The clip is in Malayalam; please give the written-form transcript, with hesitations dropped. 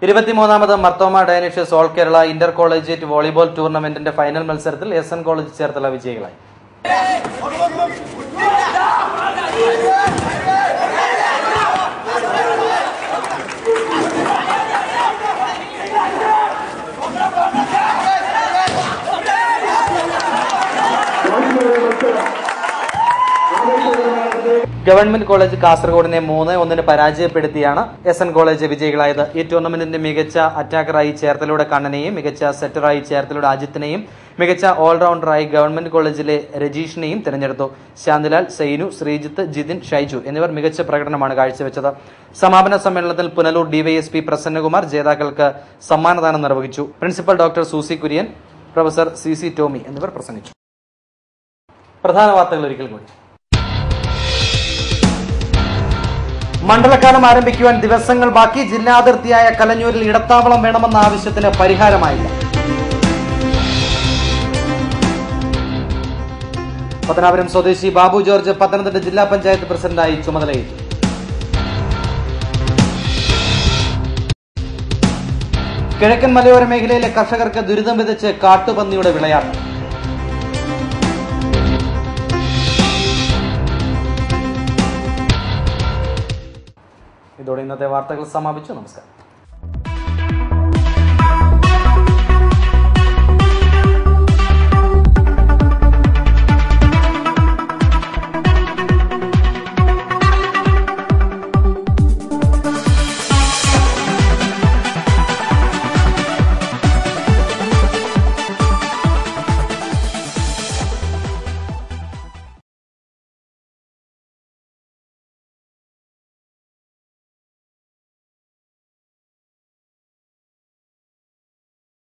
23ാമത് Marthoma Dionysius all Kerala inter collegiate volleyball ടൂർണമെന്റിന്റെ ഫൈനൽ മത്സരത്തിൽ എസ് എൻ കോളേജ് ചേർത്തല വിജയികളായി. ഗവൺമെന്റ് കോളേജ് കാസർഗോഡിനെ 3-1 പരാജയപ്പെടുത്തിയാണ് എസ് എൻ കോളേജ് വിജയികളായത്. ഈ ടൂർണമെന്റിന്റെ മികച്ച അറ്റാക്കറായി ചേർത്തലയുടെ കണ്ണനെയും, മികച്ച സെറ്ററായി ചേർത്തലയുടെ അജിത്തിനെയും, മികച്ച ഓൾറൗണ്ടറായി ഗവൺമെന്റ് കോളേജിലെ രജീഷിനെയും തിരഞ്ഞെടുത്തു. ശാന്തിലാൽ, സൈനു, ശ്രീജിത്ത്, ജിതിൻ, ഷൈജു എന്നിവർ മികച്ച പ്രകടനമാണ് കാഴ്ചവെച്ചത്. സമാപന സമ്മേളനത്തിൽ പുനലൂർ ഡിവൈഎസ്പി പ്രസന്നകുമാർ ജേതാക്കൾക്ക് സമ്മാനദാനം നിർവഹിച്ചു. Principal doctor Susy Kurian, professor C Tomy എന്നിവർ പ്രസംഗിച്ചു. പ്രധാന വാർത്തകൾ ഒരിക്കൽ കൂടി. മണ്ഡലകാലം ആരംഭിക്കുവാൻ ദിവസങ്ങൾ ബാക്കി. ജില്ലാതിർത്തിയായ കലഞ്ഞൂരിൽ ഇടത്താവളം വേണമെന്ന ആവശ്യത്തിന് പരിഹാരമായില്ല. പത്തനാപുരം സ്വദേശി ബാബു ജോർജ് പത്തനംതിട്ട ജില്ലാ പഞ്ചായത്ത് പ്രസിഡന്റായി ചുമതലയേറ്റു. കിഴക്കൻ മലയോര മേഖലയിലെ കർഷകർക്ക് ദുരിതം വിതച്ച് കാട്ടുപന്നിയുടെ വിളയാട്ടം. ഇതോടെ ഇന്നത്തെ വാർത്തകൾ സമാപിച്ചു. നമസ്കാരം.